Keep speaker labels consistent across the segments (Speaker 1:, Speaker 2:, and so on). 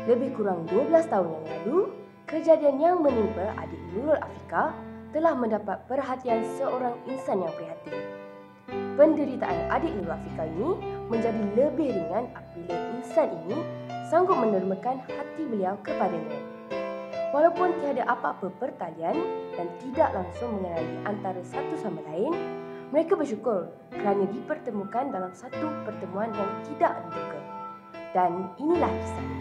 Speaker 1: Lebih kurang 12 tahun yang lalu, kejadian yang menimpa adik Nurul Afika telah mendapat perhatian seorang insan yang prihatin. Penderitaan adik Nurul Afika ini menjadi lebih ringan apabila insan ini sanggup mendermakan hati beliau kepadanya. Walaupun tiada apa-apa pertalian dan tidak langsung mengenali antara satu sama lain, mereka bersyukur kerana dipertemukan dalam satu pertemuan yang tidak diduga. Dan inilah kisahnya.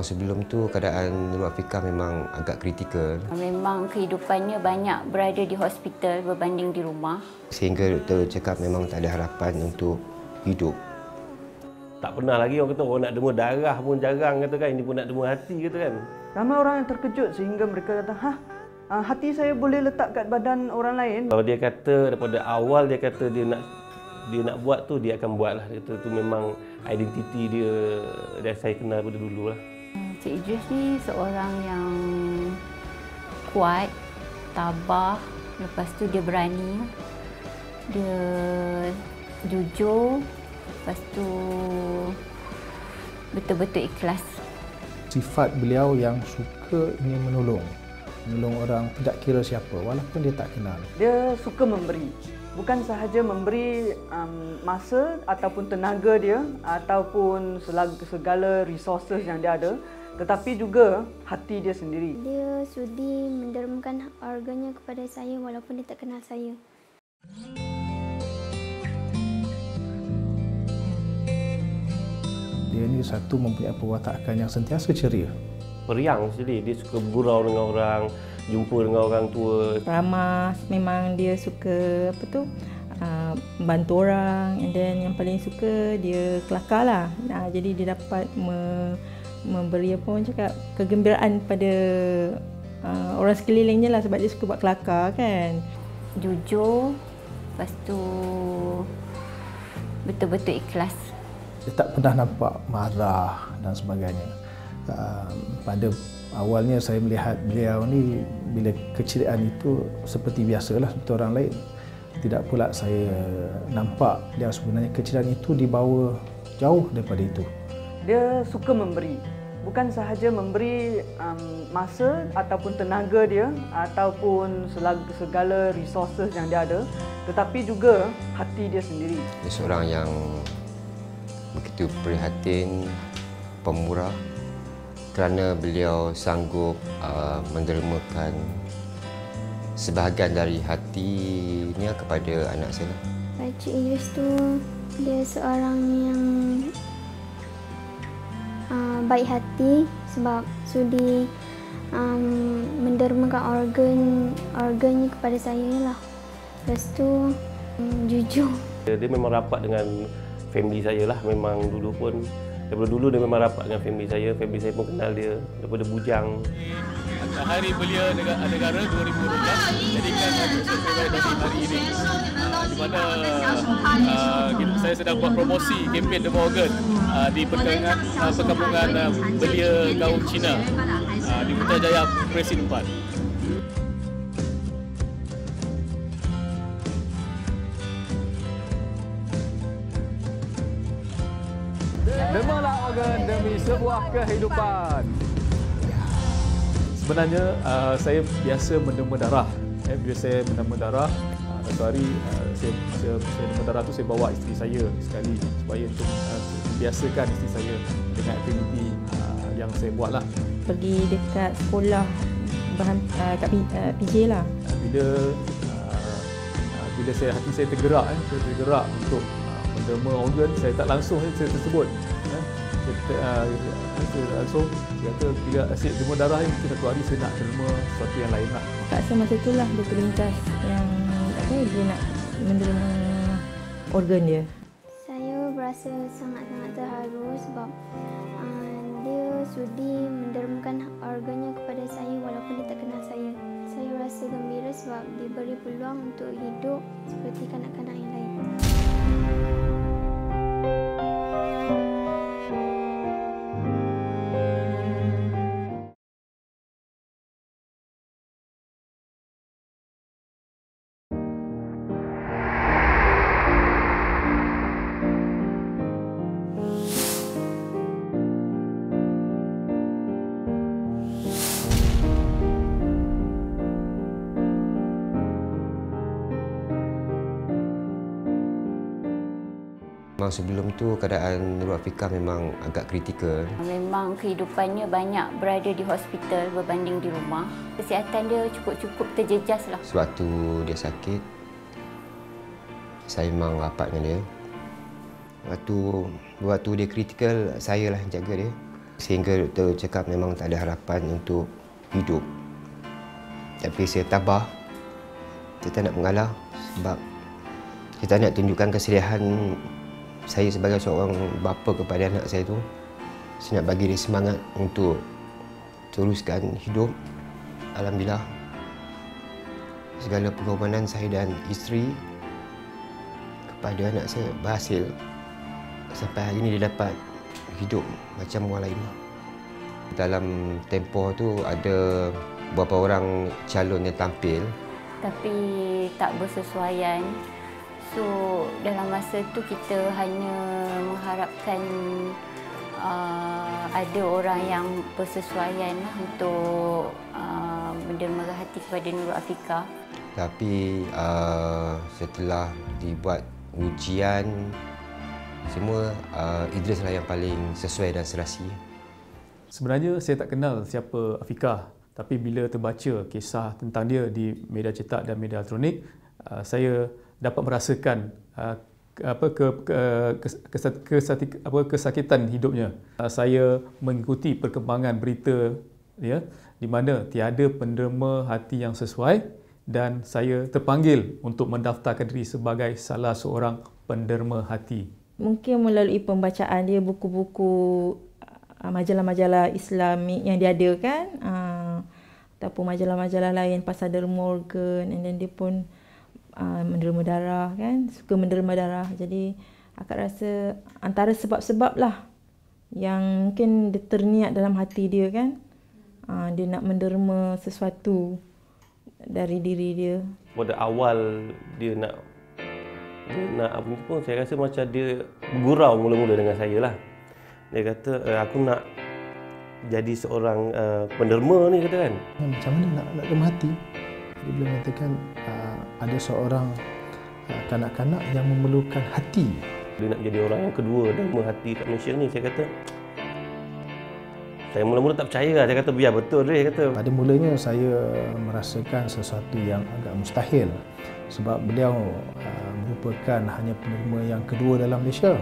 Speaker 2: Sebelum tu keadaan Nurul Afika memang agak kritikal.
Speaker 3: Memang kehidupannya banyak berada di hospital berbanding di rumah.
Speaker 2: Sehingga doktor cakap memang tak ada harapan untuk hidup.
Speaker 4: Tak pernah lagi orang kata orang nak dema darah pun jarang kata kan, ini pun nak dema hati kata kan.
Speaker 5: Ramai orang yang terkejut sehingga mereka kata, hati saya boleh letak kat badan orang lain.
Speaker 4: Kalau dia kata daripada awal dia kata dia nak buat tu, dia akan buat lah. Dia kata tu memang identiti dia dan saya kenal daripada dulu lah.
Speaker 3: Cik Idris ni seorang yang kuat, tabah, lepas tu dia berani, dia jujur, lepas tu betul-betul ikhlas.
Speaker 6: Sifat beliau yang suka ingin menolong orang tidak kira siapa walaupun dia tak kenal.
Speaker 5: Dia suka memberi. Bukan sahaja memberi masa ataupun tenaga dia ataupun segala resources yang dia ada, tetapi juga hati dia sendiri.
Speaker 7: Dia sudi mendermakan organnya kepada saya walaupun dia tak kenal saya.
Speaker 6: Dia ni satu mempunyai perwatakan yang sentiasa ceria.
Speaker 4: Periang sekali, dia suka bergurau dengan orang, jumpa dengan orang tua.
Speaker 8: Ramah, memang dia suka membantu orang, and then yang paling suka dia kelakar lah. Jadi dia dapat memberi apa orang cakap kegembiraan pada orang sekelilingnya lah sebab dia suka buat kelakar kan.
Speaker 3: Jujur, lepas tu betul-betul ikhlas.
Speaker 6: Dia tak pernah nampak marah dan sebagainya. Pada awalnya saya melihat beliau ni bila keceriaan itu seperti biasalah seperti orang lain. Tidak pula saya nampak yang sebenarnya keceriaan itu dibawa jauh daripada itu.
Speaker 5: Dia suka memberi. Bukan sahaja memberi masa ataupun tenaga dia ataupun segala resources yang dia ada, tetapi juga hati dia sendiri.
Speaker 2: Dia seorang yang begitu prihatin, pemurah kerana beliau sanggup mendermakan sebahagian dari hatinya kepada anak saya.
Speaker 7: Cik Idris tu dia seorang yang baik hati sebab sudi mendermakan organnya kepada saya lah. Lepas tu jujur.
Speaker 4: Dia memang rapat dengan family saya lah, memang dulu pun daripada dulu dia memang rapat dengan family saya pun kenal dia daripada bujang.
Speaker 9: Hari Belia Negara 2012 jadikan hari sesuai dari hari ini, di mana saya sedang buat promosi kempen Dema Organ di perkampungan Belia Gaung Cina di Putrajaya Presin 4.
Speaker 10: Demalah organ demi sebuah kehidupan. Sebenarnya saya biasa mendema darah. Bila saya mendema darah, satu hari saya mendema darah tu saya bawa isteri saya sekali supaya untuk biasakan isteri saya dengan aktiviti yang saya buatlah.
Speaker 8: Pergi dekat sekolah kat PJ lah.
Speaker 10: Bila hati saya tergerak, saya tergerak untuk mendema organ, saya tak langsung saya tersebut. Saya langsung kata bila asyik dema darah ni, satu hari saya nak derma sesuatu yang lain lah.
Speaker 8: Kat saya masa itulah dia terlintas yang dia nak menderma organ dia.
Speaker 7: Saya berasa sangat-sangat terharu sebab dia sudi mendermakan organnya kepada saya walaupun dia tak kenal saya. Saya rasa gembira sebab diberi peluang untuk hidup seperti kanak-kanak yang lain.
Speaker 2: Memang sebelum tu keadaan Nurul Afiqah memang agak kritikal.
Speaker 3: Memang kehidupannya banyak berada di hospital berbanding di rumah. Kesihatan dia cukup-cukup terjejas lah.
Speaker 2: Sewaktu dia sakit, saya memang rapat dengan dia. Waktu dia kritikal, saya lah yang jaga dia. Sehingga doktor cakap memang tak ada harapan untuk hidup. Tapi saya tabah. Saya tak nak mengalah sebab kita nak tunjukkan kesedihan saya sebagai seorang bapa kepada anak saya tu. Saya nak bagi dia semangat untuk teruskan hidup. Alhamdulillah, segala pengorbanan saya dan isteri kepada anak saya berhasil. Sampai hari ini dia dapat hidup macam orang lain. Dalam tempoh tu ada beberapa orang calon yang tampil,
Speaker 3: tapi tak bersesuaian. So dalam masa tu kita hanya mengharapkan ada orang yang bersesuaian lah untuk mendermakan hati kepada Nurul Afiqah.
Speaker 2: Tapi setelah dibuat ujian semua, Idris lah yang paling sesuai dan serasi.
Speaker 10: Sebenarnya saya tak kenal siapa Afiqah, tapi bila terbaca kisah tentang dia di media cetak dan media elektronik, saya dapat merasakan kesakitan hidupnya. Saya mengikuti perkembangan berita dia di mana tiada penderma hati yang sesuai dan saya terpanggil untuk mendaftarkan diri sebagai salah seorang penderma hati.
Speaker 8: Mungkin melalui pembacaan dia buku-buku majalah-majalah Islamik yang dia adakan, ataupun majalah-majalah lain pasal derma organ, and then dia pun menderma darah kan, suka menderma darah. Jadi akak rasa antara sebab-sebab lah yang mungkin dia terniat dalam hati dia kan, dia nak menderma sesuatu dari diri dia.
Speaker 4: Pada awal dia nak apa pun, saya rasa macam dia bergurau mula-mula dengan saya lah. Dia kata aku nak jadi seorang penderma ni, kata kan.
Speaker 6: Macam mana nak derma hati? Dia boleh mengatakan ada seorang kanak-kanak yang memerlukan hati.
Speaker 4: Dia nak jadi orang yang kedua derma hati kat Malaysia ni. Saya kata, saya mula-mula tak percaya lah. Saya kata biar betul dia kata.
Speaker 6: Pada mulanya saya merasakan sesuatu yang agak mustahil sebab beliau merupakan hanya penerima yang kedua dalam Malaysia.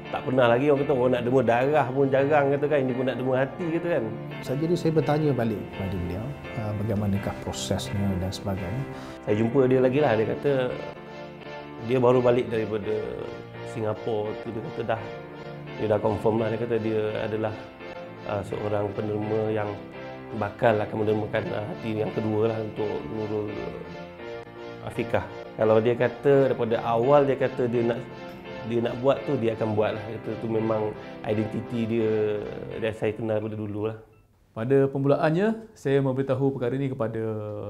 Speaker 4: Tak pernah lagi orang kata orang nak derma darah pun jarang, kata kan. Ini pun nak derma hati, kata kan.
Speaker 6: Jadi saya bertanya balik kepada beliau bagaimanakah prosesnya dan sebagainya.
Speaker 4: Saya jumpa dia lagi lah. Dia kata dia baru balik daripada Singapura tu. Dia kata dia dah confirm lah. Dia kata dia adalah seorang penerima yang bakal akan mendermakan hati yang kedua lah untuk Nurul Afiqah. Kalau dia kata daripada awal dia kata dia nak buat tu, dia akan buat lah. Kata tu memang identiti dia dan saya kenal daripada dulu lah.
Speaker 10: Pada permulaannya, saya memberitahu perkara ini kepada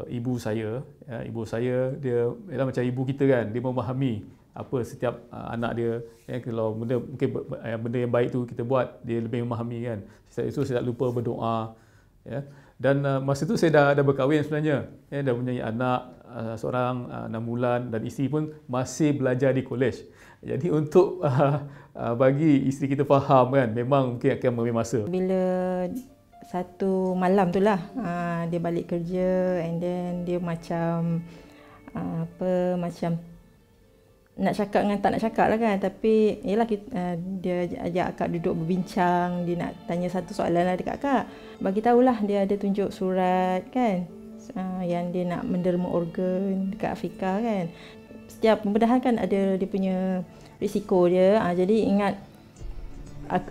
Speaker 10: ibu saya. Ya, ibu saya, dia macam ibu kita kan, dia memahami apa setiap anak dia. Ya, kalau benda yang baik tu kita buat, dia lebih memahami kan. Itu saya tak lupa berdoa. Ya. Dan masa tu saya dah berkahwin sebenarnya. Ya, dah mempunyai anak seorang 6 bulan dan isteri pun masih belajar di kolej. Jadi untuk bagi isteri kita faham kan, memang mungkin akan mengambil masa.
Speaker 8: Bila satu malam tu lah, dia balik kerja and then dia macam macam nak cakap dengan tak nak cakap lah kan. Tapi yelah, dia ajak akak duduk berbincang, dia nak tanya satu soalan lah dekat akak. Bagi tahulah dia ada tunjuk surat kan, yang dia nak menderma organ dekat Afiqah kan. Setiap pembedahan kan ada dia punya risiko dia. Jadi ingat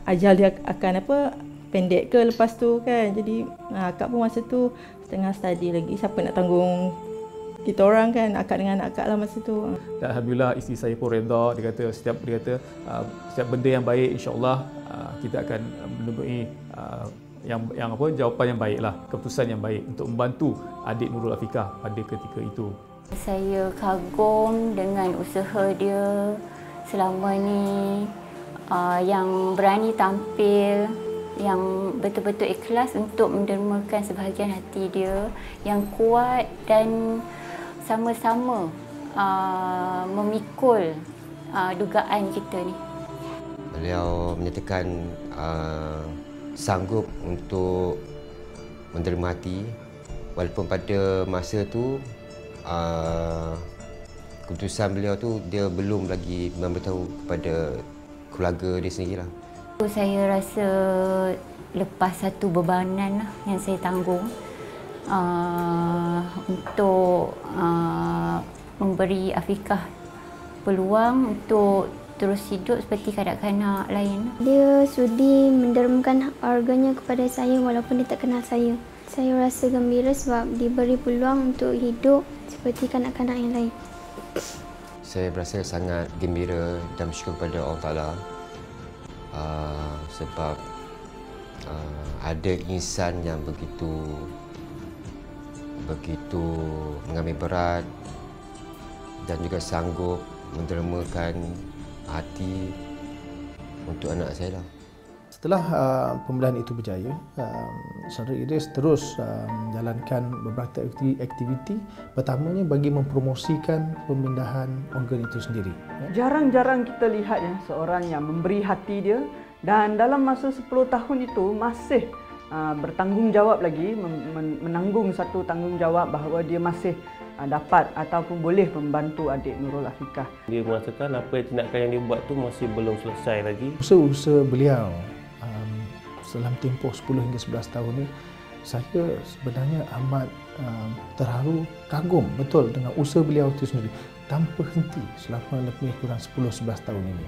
Speaker 8: ajal dia akan pendek ke lepas tu kan. Jadi akak pun masa tu tengah study lagi. Siapa nak tanggung kita orang kan, akak dengan anak akak lah masa tu.
Speaker 10: Dan alhamdulillah isteri saya pun redha. Dia kata setiap benda yang baik, insya-Allah kita akan menemui jawapan yang baiklah, keputusan yang baik untuk membantu adik Nurul Afiqah pada ketika itu.
Speaker 3: Saya kagum dengan usaha dia selama ni, yang berani tampil, yang betul-betul ikhlas untuk mendermakan sebahagian hati dia, yang kuat dan sama-sama memikul dugaan kita ni.
Speaker 2: Beliau menyatakan sanggup untuk menderma hati, walaupun pada masa tu keputusan beliau tu dia belum lagi memberitahu kepada keluarga dia sendirilah.
Speaker 3: Saya rasa lepas satu bebanan lah yang saya tanggung untuk memberi Afiqah peluang untuk terus hidup seperti kanak-kanak lain.
Speaker 7: Dia sudi mendermakan organnya kepada saya walaupun dia tak kenal saya. Saya rasa gembira sebab diberi peluang untuk hidup seperti kanak-kanak yang lain.
Speaker 2: Saya berasa sangat gembira dan bersyukur kepada Allah Ta'ala sebab ada insan yang begitu mengambil berat dan juga sanggup mendermakan hati untuk anak saya lah.
Speaker 6: Setelah pembelian itu berjaya, Saudara Idris terus menjalankan beberapa aktiviti. Pertamanya bagi mempromosikan pemindahan organ itu sendiri.
Speaker 5: Jarang-jarang kita lihat seorang yang memberi hati dia dan dalam masa 10 tahun itu masih bertanggungjawab lagi, menanggung satu tanggungjawab bahawa dia masih dapat ataupun boleh membantu adik Nurul Afiqah.
Speaker 4: Dia mengatakan apa tindakan yang dia buat tu masih belum selesai lagi.
Speaker 6: Usaha beliau dalam tempoh 10 hingga 11 tahun ini, saya sebenarnya amat terharu, kagum betul dengan usaha beliau itu sendiri tanpa henti selama lebih kurang 10-11 tahun ini.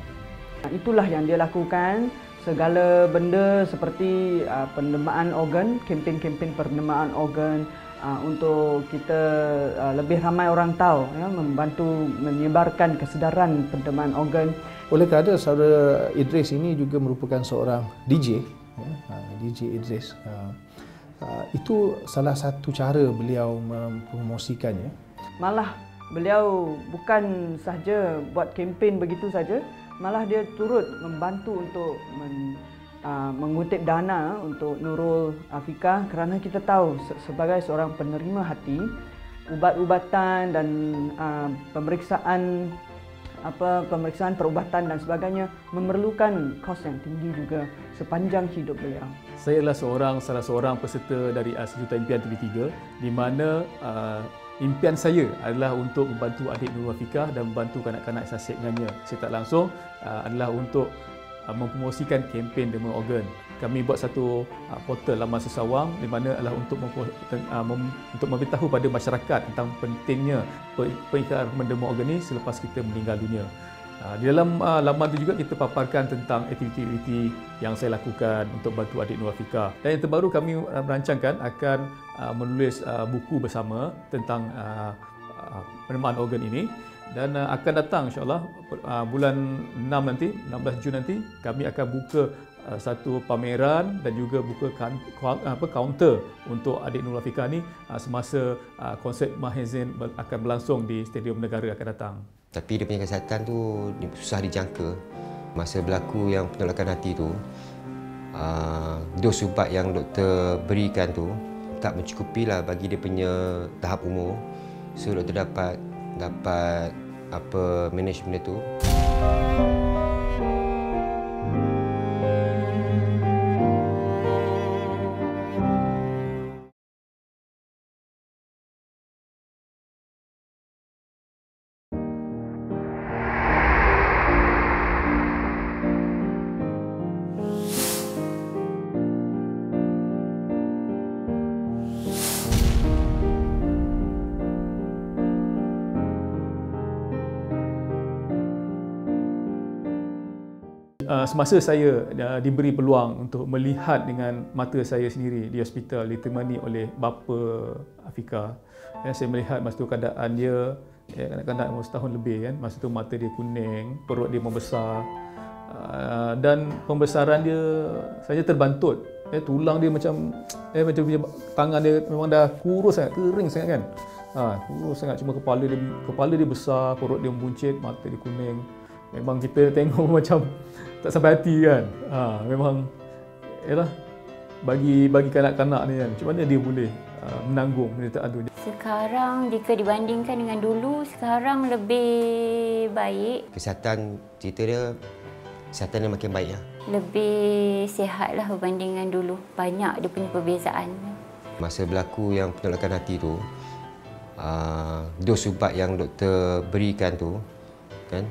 Speaker 5: Itulah yang dia lakukan, segala benda seperti pendermaan organ, kempen-kempen pendermaan organ untuk kita lebih ramai orang tahu, membantu menyebarkan kesedaran pendermaan organ.
Speaker 6: Oleh kerana saudara Idris ini juga merupakan seorang DJ, DJ Idris, itu salah satu cara beliau mempromosikannya.
Speaker 5: Malah beliau bukan sahaja buat kempen begitu saja, malah dia turut membantu untuk mengutip dana untuk Nurul Afiqah kerana kita tahu sebagai seorang penerima hati, ubat-ubatan dan pemeriksaan perubatan dan sebagainya memerlukan kos yang tinggi juga sepanjang hidup beliau.
Speaker 10: Saya adalah salah seorang peserta dari Sejuta Impian TV3 di mana impian saya adalah untuk membantu adik Nurul Afiqah dan membantu kanak-kanak sasik dengannya. Saya tak langsung adalah untuk mempromosikan kempen derma organ. Kami buat satu portal laman sesawang di mana adalah untuk memberitahu pada masyarakat tentang pentingnya pengikatan menderma organ ini selepas kita meninggal dunia. Di dalam laman itu juga kita paparkan tentang aktiviti-aktiviti yang saya lakukan untuk bantu adik Nurul Afiqah. Dan yang terbaru kami merancangkan akan menulis buku bersama tentang pendermaan organ ini. Dan akan datang insyaAllah bulan 16 Jun nanti kami akan buka satu pameran dan juga buka kaunter untuk adik Nurul Afiqah ni semasa konsert Mahezin akan berlangsung di Stadium Negara akan datang.
Speaker 2: Tapi dia punya kesihatan tu susah dijangka. Masa berlaku yang penolakan hati tu, dos ubat yang doktor berikan tu tak mencukupilah bagi dia punya tahap umur. So doktor dapat manage benda tu.
Speaker 10: semasa saya diberi peluang untuk melihat dengan mata saya sendiri di hospital ditemani oleh bapa Afika, saya melihat masa tu keadaan dia kanak-kanak umur setahun lebih kan, masa tu mata dia kuning, perut dia membesar, dan pembesaran dia saya terbantut, tulang dia macam tangan dia memang dah kurus sangat, kering sangat kan, kurus sangat, cuma kepala dia besar, perut dia membuncit, mata dia kuning. Memang kita tengok macam tak sampai hati kan. Memang yalah, bagi kanak-kanak ni kan, macam mana dia boleh menanggung penderitaan tu.
Speaker 3: Sekarang jika dibandingkan dengan dulu, sekarang lebih baik.
Speaker 2: Kesihatan dia makin baik lah.
Speaker 3: Lebih sihat lah berbanding dengan dulu. Banyak dia punya perbezaan.
Speaker 2: Masa berlaku yang penolakan hati tu, dos ubat yang doktor berikan tu kan,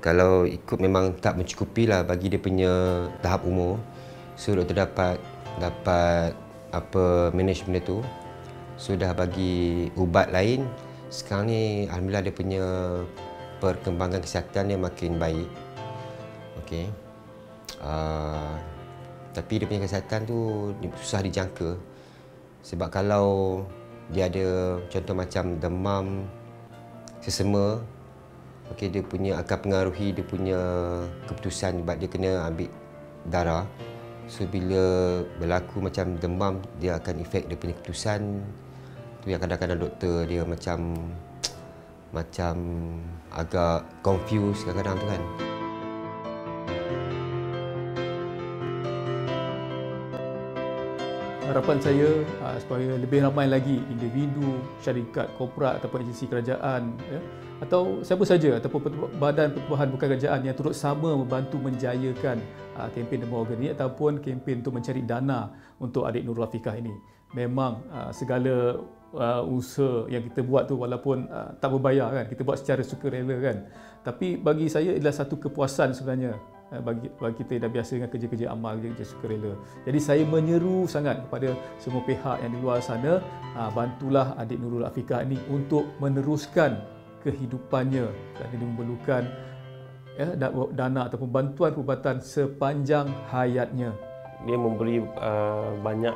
Speaker 2: kalau ikut memang tak mencukupi lah bagi dia punya tahap umur. So doktor dapat manage benda tu. Sudah bagi ubat lain. Sekarang ni alhamdulillah dia punya perkembangan kesihatan dia makin baik. Okey. Tapi dia punya kesihatan tu susah dijangka. Sebab kalau dia ada contoh macam demam sesama, okey, dia punya akan pengaruhi dia punya keputusan sebab dia kena ambil darah. So bila berlaku macam demam, dia akan efek dia punya keputusan. Tu yang kadang-kadang doktor dia macam agak confused kadang-kadang tu kan.
Speaker 10: Harapan saya supaya lebih ramai lagi individu, syarikat, korporat ataupun agensi kerajaan, atau siapa saja ataupun badan pertubuhan bukan kerajaan yang turut sama membantu menjayakan kempen Demo Organ ini ataupun kempen untuk mencari dana untuk adik Nurul Afikah ini. Memang segala usaha yang kita buat tu walaupun tak berbayar kan, kita buat secara sukarela kan, tapi bagi saya adalah satu kepuasan sebenarnya. Bagi kita yang dah biasa dengan kerja-kerja amal, kerja sukarela. Jadi saya menyeru sangat kepada semua pihak yang di luar sana, bantulah adik Nurul Afikah ini untuk meneruskan kehidupannya dan dia memerlukan dana ataupun bantuan perubatan sepanjang hayatnya.
Speaker 4: Dia memberi banyak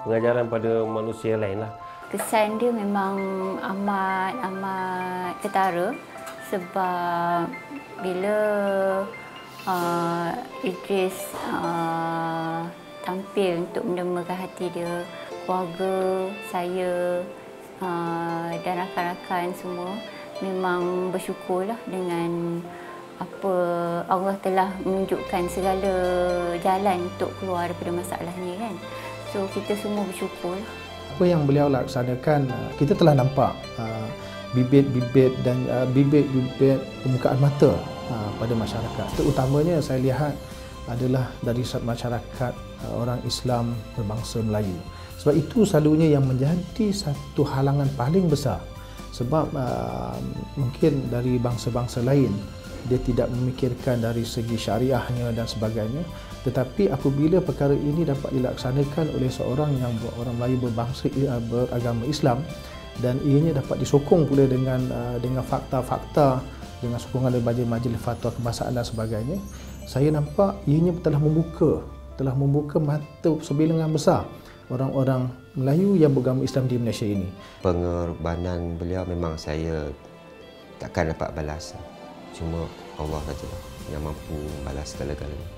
Speaker 4: pengajaran pada manusia lain lah.
Speaker 3: Kesan dia memang amat ketara sebab bila Idris tampil untuk mendemakan hati dia, keluarga saya dan rakan-rakan semua memang bersyukurlah dengan apa Allah telah menunjukkan segala jalan untuk keluar daripada masalah ni kan. So kita semua bersyukur.
Speaker 6: Apa yang beliau laksanakan, kita telah nampak bibit-bibit dan bibit-bibit permukaan mata pada masyarakat. Terutamanya saya lihat adalah dari masyarakat orang Islam berbangsa Melayu. Sebab itu selalunya yang menjadi satu halangan paling besar. Sebab mungkin dari bangsa-bangsa lain dia tidak memikirkan dari segi syariahnya dan sebagainya, tetapi apabila perkara ini dapat dilaksanakan oleh seorang yang orang Melayu beragama Islam dan ianya dapat disokong pula dengan fakta-fakta, dengan sokongan daripada majlis fatwa kebangsaan dan sebagainya, saya nampak ianya telah membuka mata sebilangan besar orang-orang Melayu yang beragama Islam di Malaysia ini.
Speaker 2: Pengorbanan beliau memang saya takkan dapat balas. Cuma Allah saja yang mampu balas segala-galanya.